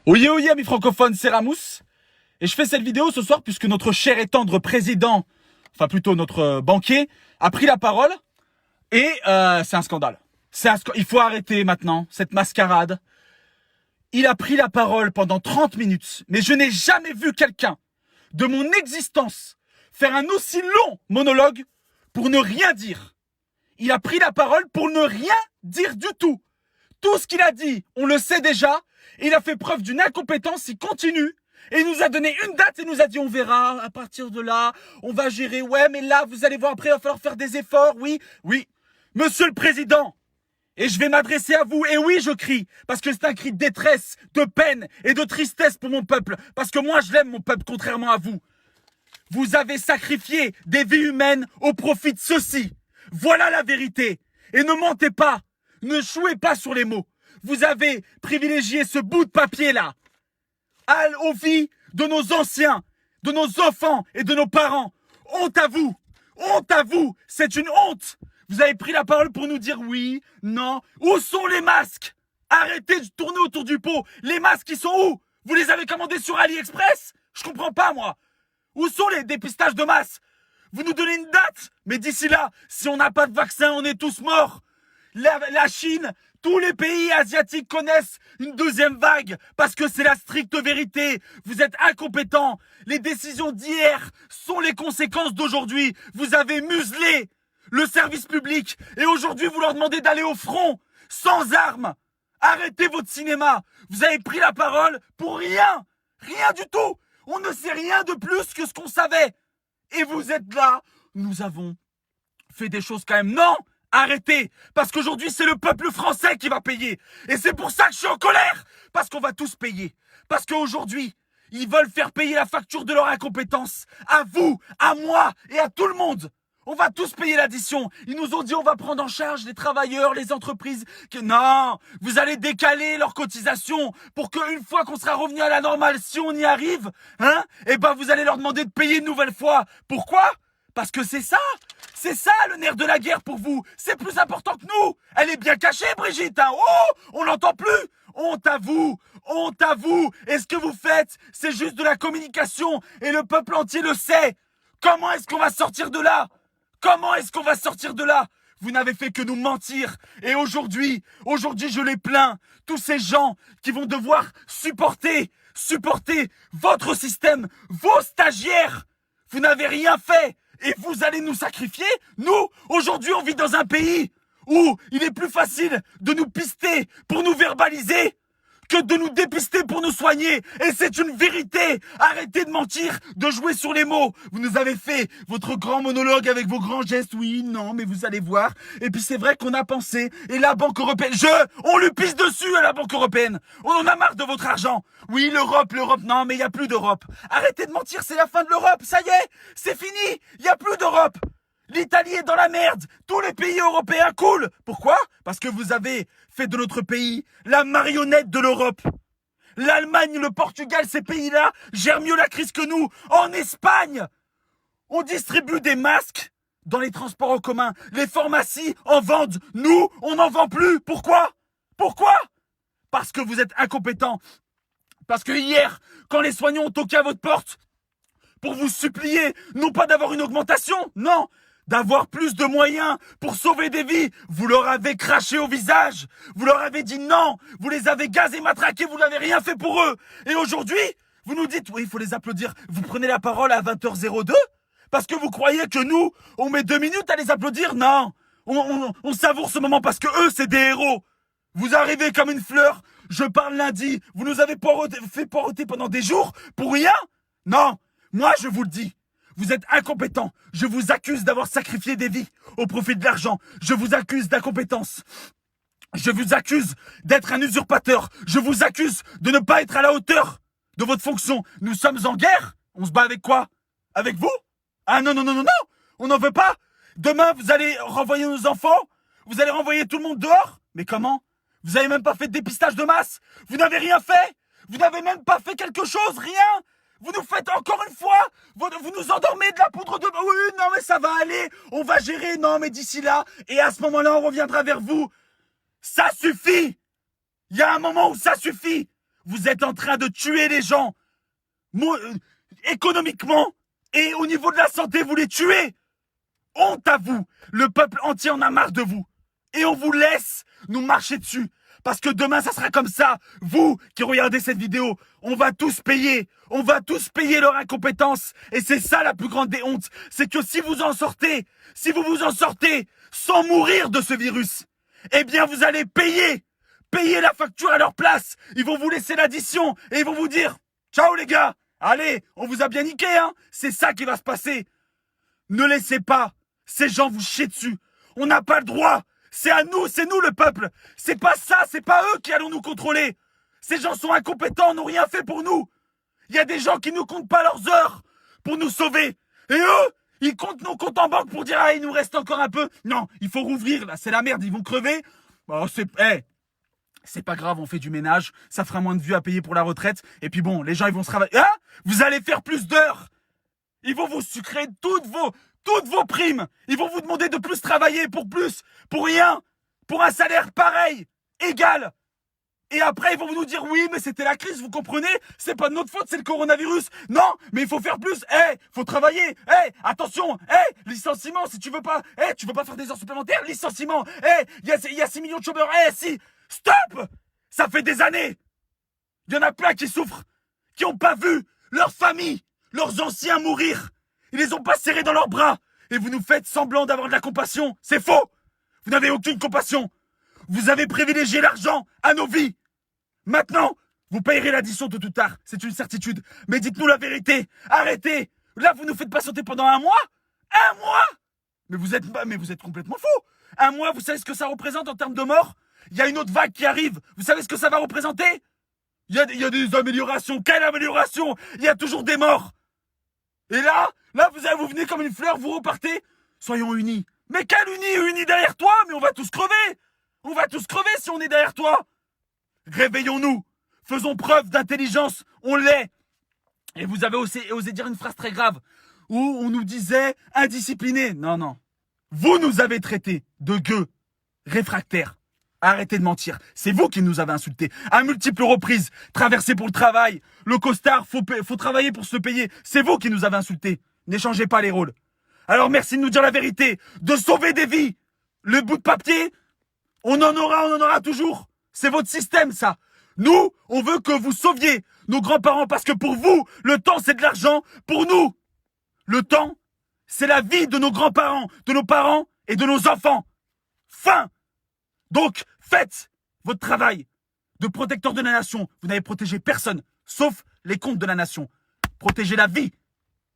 Oyez, oyez, amis francophones, c'est Ramous. Et je fais cette vidéo ce soir puisque notre cher et tendre président, enfin plutôt notre banquier, a pris la parole. Et c'est un scandale. Il faut arrêter maintenant cette mascarade. Il a pris la parole pendant 30 minutes. Mais je n'ai jamais vu quelqu'un de mon existence faire un aussi long monologue pour ne rien dire. Il a pris la parole pour ne rien dire du tout. Tout ce qu'il a dit, on le sait déjà. Il a fait preuve d'une incompétence, il continue. Et il nous a donné une date et nous a dit on verra, à partir de là, on va gérer. Ouais, mais là, vous allez voir, après, il va falloir faire des efforts. Oui, oui. Monsieur le Président, et je vais m'adresser à vous. Et oui, je crie, parce que c'est un cri de détresse, de peine et de tristesse pour mon peuple. Parce que moi, je l'aime, mon peuple, contrairement à vous. Vous avez sacrifié des vies humaines au profit de ceux-ci. Voilà la vérité. Et ne mentez pas. Ne jouez pas sur les mots. Vous avez privilégié ce bout de papier-là aux vies de nos anciens, de nos enfants et de nos parents. Honte à vous. Honte à vous. C'est une honte. Vous avez pris la parole pour nous dire oui, non. Où sont les masques? Arrêtez de tourner autour du pot. Les masques, ils sont où? Vous les avez commandés sur AliExpress? Je comprends pas, moi. Où sont les dépistages de masse? Vous nous donnez une date, mais d'ici là, si on n'a pas de vaccin, on est tous morts. La Chine, tous les pays asiatiques connaissent une deuxième vague parce que c'est la stricte vérité. Vous êtes incompétents. Les décisions d'hier sont les conséquences d'aujourd'hui. Vous avez muselé le service public et aujourd'hui vous leur demandez d'aller au front sans armes. Arrêtez votre cinéma. Vous avez pris la parole pour rien. Rien du tout. On ne sait rien de plus que ce qu'on savait. Et vous êtes là. Nous avons fait des choses quand même. Non! Arrêtez! Parce qu'aujourd'hui, c'est le peuple français qui va payer. Et c'est pour ça que je suis en colère! Parce qu'on va tous payer. Parce qu'aujourd'hui, ils veulent faire payer la facture de leur incompétence. À vous, à moi et à tout le monde. On va tous payer l'addition. Ils nous ont dit on va prendre en charge les travailleurs, les entreprises. Non! Vous allez décaler leurs cotisations pour qu'une fois qu'on sera revenu à la normale, si on y arrive, eh ben vous allez leur demander de payer une nouvelle fois. Pourquoi? Parce que c'est ça le nerf de la guerre pour vous. C'est plus important que nous. Elle est bien cachée, Brigitte. Oh, on l'entend plus. Honte à vous. Honte à vous. Et ce que vous faites, c'est juste de la communication. Et le peuple entier le sait. Comment est-ce qu'on va sortir de là? Comment est-ce qu'on va sortir de là? Vous n'avez fait que nous mentir. Et aujourd'hui, je les plains. Tous ces gens qui vont devoir supporter votre système, vos stagiaires. Vous n'avez rien fait. Et vous allez nous sacrifier? Nous, aujourd'hui, on vit dans un pays où il est plus facile de nous pister pour nous verbaliser que de nous dépister pour nous soigner. Et c'est une vérité. Arrêtez de mentir, de jouer sur les mots. Vous nous avez fait votre grand monologue avec vos grands gestes. Oui, non, mais vous allez voir. Et puis c'est vrai qu'on a pensé. Et la Banque Européenne, on lui pisse dessus à la Banque Européenne. On en a marre de votre argent. Oui, l'Europe. Non, mais il n'y a plus d'Europe. Arrêtez de mentir, c'est la fin de l'Europe. Ça y est, c'est fini. Il n'y a plus d'Europe. L'Italie est dans la merde. Tous les pays européens coulent. Pourquoi? Parce que vous avez fait de notre pays la marionnette de l'Europe. L'Allemagne, le Portugal, ces pays-là gèrent mieux la crise que nous. En Espagne, on distribue des masques dans les transports en commun. Les pharmacies en vendent. Nous, on n'en vend plus. Pourquoi? Parce que vous êtes incompétents. Parce que hier, quand les soignants ont toqué à votre porte pour vous supplier, non pas d'avoir une augmentation, non, d'avoir plus de moyens pour sauver des vies, vous leur avez craché au visage. Vous leur avez dit non. Vous les avez gazés, matraqués. Vous n'avez rien fait pour eux. Et aujourd'hui, vous nous dites, oui, il faut les applaudir. Vous prenez la parole à 20h02 parce que vous croyez que nous, on met 2 minutes à les applaudir? Non. On savoure ce moment parce que eux, c'est des héros. Vous arrivez comme une fleur. Je parle lundi. Vous nous avez fait poireauter pendant des jours pour rien? Non. Moi, je vous le dis. Vous êtes incompétents. Je vous accuse d'avoir sacrifié des vies au profit de l'argent. Je vous accuse d'incompétence. Je vous accuse d'être un usurpateur. Je vous accuse de ne pas être à la hauteur de votre fonction. Nous sommes en guerre. On se bat avec quoi? Avec vous? Ah non. On n'en veut pas. Demain, vous allez renvoyer nos enfants. Vous allez renvoyer tout le monde dehors. Mais comment? Vous n'avez même pas fait de dépistage de masse. Vous n'avez rien fait. Vous n'avez même pas fait quelque chose. Rien. Vous nous faites encore une fois, vous nous endormez de la poudre de... Oui, non, mais ça va aller, on va gérer, non, mais d'ici là, et à ce moment-là, on reviendra vers vous. Ça suffit. Il y a un moment où ça suffit. vous êtes en train de tuer les gens. Économiquement et au niveau de la santé, vous les tuez. Honte à vous. Le peuple entier en a marre de vous. Et on vous laisse nous marcher dessus. Parce que demain, ça sera comme ça. Vous qui regardez cette vidéo, on va tous payer. On va tous payer leur incompétence. Et c'est ça la plus grande des hontes. C'est que si vous en sortez, si vous vous en sortez sans mourir de ce virus, eh bien vous allez payer. Payer la facture à leur place. Ils vont vous laisser l'addition et ils vont vous dire « Ciao les gars, allez, on vous a bien niqué, hein !» C'est ça qui va se passer. Ne laissez pas ces gens vous chier dessus. On n'a pas le droit. C'est à nous, c'est nous le peuple. C'est pas ça, c'est pas eux qui allons nous contrôler. Ces gens sont incompétents, n'ont rien fait pour nous. Il y a des gens qui ne comptent pas leurs heures pour nous sauver. Et eux, ils comptent nos comptes en banque pour dire « Ah, il nous reste encore un peu. » Non, il faut rouvrir, là, c'est la merde, ils vont crever. Bon, c'est pas grave, on fait du ménage, ça fera moins de vues à payer pour la retraite. Et puis bon, les gens, ils vont se travailler. Hein? Vous allez faire plus d'heures. Ils vont vous sucrer toutes vos primes. Ils vont vous demander de plus travailler pour rien, pour un salaire pareil, égal. Et après, ils vont nous dire, oui, mais c'était la crise, vous comprenez? C'est pas de notre faute, c'est le coronavirus. Non, mais il faut faire plus. Faut travailler. Attention. Licenciement, si tu veux pas. Tu veux pas faire des heures supplémentaires? Licenciement. Il y a 6 millions de chômeurs. Si. Stop! Ça fait des années. Il y en a plein qui souffrent, qui ont pas vu leur famille, leurs anciens mourir. Ils les ont pas serrés dans leurs bras. Et vous nous faites semblant d'avoir de la compassion. C'est faux. Vous n'avez aucune compassion. Vous avez privilégié l'argent à nos vies. Maintenant, vous payerez l'addition tôt ou tard. C'est une certitude. Mais dites-nous la vérité. Arrêtez. Là, vous nous faites patienter pendant 1 mois. 1 mois? Mais vous êtes complètement fou. 1 mois, vous savez ce que ça représente en termes de morts? Il y a une autre vague qui arrive. Vous savez ce que ça va représenter? Il y a des améliorations. Quelle amélioration? Il y a toujours des morts. Et là, vous venez comme une fleur, vous repartez. Soyons unis. Mais quel unis? Unis derrière toi? Mais on va tous crever. On va tous crever si on est derrière toi. Réveillons-nous. Faisons preuve d'intelligence. On l'est. Et vous avez osé dire une phrase très grave où on nous disait indisciplinés. Non. Vous nous avez traités de gueux, réfractaires. Arrêtez de mentir. C'est vous qui nous avez insultés. À multiples reprises. Traversé pour le travail. Le costard, faut travailler pour se payer. C'est vous qui nous avez insultés. N'échangez pas les rôles. Alors merci de nous dire la vérité. De sauver des vies. Le bout de papier, on en aura toujours. C'est votre système, ça. Nous, on veut que vous sauviez nos grands-parents parce que pour vous, le temps, c'est de l'argent. Pour nous, le temps, c'est la vie de nos grands-parents, de nos parents et de nos enfants. Fin. Donc, faites votre travail de protecteur de la nation. Vous n'avez protégé personne, sauf les comptes de la nation. Protégez la vie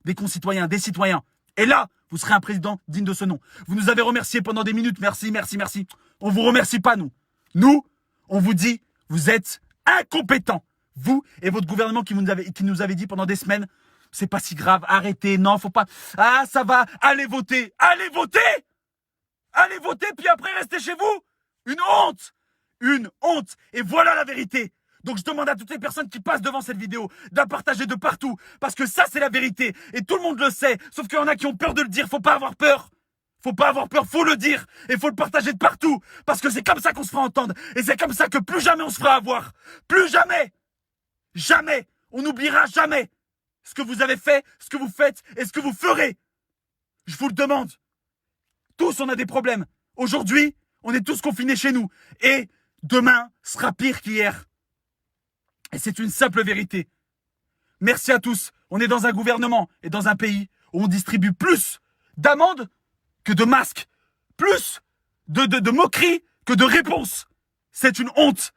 des concitoyens, des citoyens. Et là, vous serez un président digne de ce nom. Vous nous avez remerciés pendant des minutes. Merci. On vous remercie pas, nous. Nous, on vous dit, vous êtes incompétents. Vous et votre gouvernement qui nous avait dit pendant des semaines, c'est pas si grave, arrêtez, non, faut pas. Ah, ça va, allez voter. Allez voter, puis après, restez chez vous. Une honte. Et voilà la vérité. Donc je demande à toutes les personnes qui passent devant cette vidéo de la partager de partout. Parce que ça, c'est la vérité. Et tout le monde le sait. Sauf qu'il y en a qui ont peur de le dire. Faut pas avoir peur. Faut le dire. Et faut le partager de partout. Parce que c'est comme ça qu'on se fera entendre. Et c'est comme ça que plus jamais on se fera avoir. Plus jamais. Jamais. On n'oubliera jamais ce que vous avez fait, ce que vous faites et ce que vous ferez. Je vous le demande. Tous, on a des problèmes. Aujourd'hui, on est tous confinés chez nous. Et demain sera pire qu'hier. Et c'est une simple vérité. Merci à tous. On est dans un gouvernement et dans un pays où on distribue plus d'amendes que de masques. Plus de moqueries que de réponses. C'est une honte.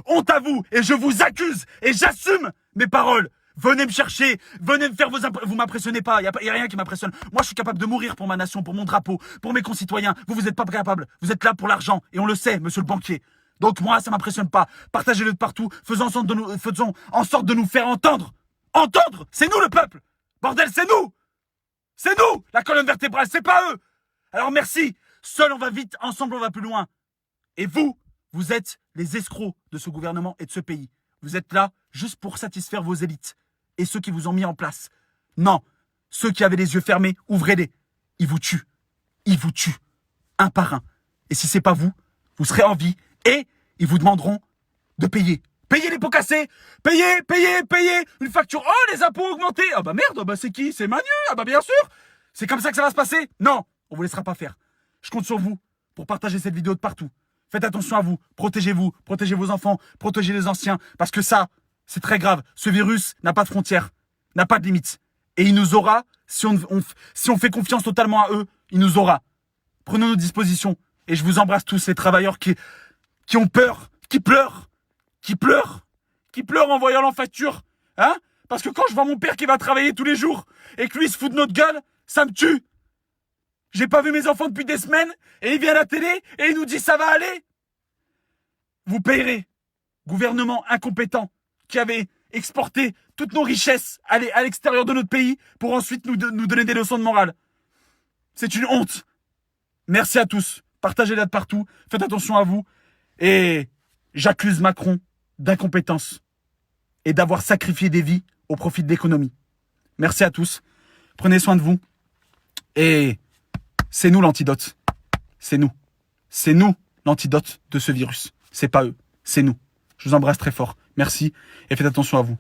Honte à vous. Et je vous accuse. Et j'assume mes paroles. Venez me chercher, venez me faire vous m'impressionnez pas, y a rien qui m'impressionne. Moi, je suis capable de mourir pour ma nation, pour mon drapeau, pour mes concitoyens. Vous êtes pas capable. Vous êtes là pour l'argent. Et on le sait, monsieur le banquier. Donc moi, ça m'impressionne pas. Partagez-le de partout. Faisons en sorte de nous faire entendre. Entendre! C'est nous le peuple! Bordel, c'est nous! C'est nous! La colonne vertébrale, c'est pas eux! Alors merci. Seul on va vite, ensemble on va plus loin. Et vous êtes les escrocs de ce gouvernement et de ce pays. Vous êtes là juste pour satisfaire vos élites. Et ceux qui vous ont mis en place. Non, ceux qui avaient les yeux fermés, ouvrez-les. Ils vous tuent. Un par un. Et si c'est pas vous, vous serez en vie et ils vous demanderont de payer. Payez les pots cassés. Payez. Une facture. Oh, les impôts augmentés. Ah bah merde, bah c'est qui? C'est Manu. Ah bah bien sûr. C'est comme ça que ça va se passer. Non, on vous laissera pas faire. Je compte sur vous pour partager cette vidéo de partout. Faites attention à vous. Protégez vos enfants, protégez les anciens. Parce que ça, c'est très grave. Ce virus n'a pas de frontières, n'a pas de limites. Et il nous aura, si on fait confiance totalement à eux, il nous aura. Prenons nos dispositions. Et je vous embrasse tous, les travailleurs qui ont peur, qui pleurent en voyant leur facture. Hein? Parce que quand je vois mon père qui va travailler tous les jours et que lui se fout de notre gueule, ça me tue. J'ai pas vu mes enfants depuis des semaines et il vient à la télé et il nous dit ça va aller. Vous payerez. Gouvernement incompétent qui avait exporté toutes nos richesses à l'extérieur de notre pays pour ensuite nous donner des leçons de morale. C'est une honte. Merci à tous. Partagez-la de partout. Faites attention à vous. Et j'accuse Macron d'incompétence et d'avoir sacrifié des vies au profit de l'économie. Merci à tous. Prenez soin de vous. Et c'est nous l'antidote. C'est nous. C'est nous l'antidote de ce virus. C'est pas eux. C'est nous. Je vous embrasse très fort. Merci et faites attention à vous.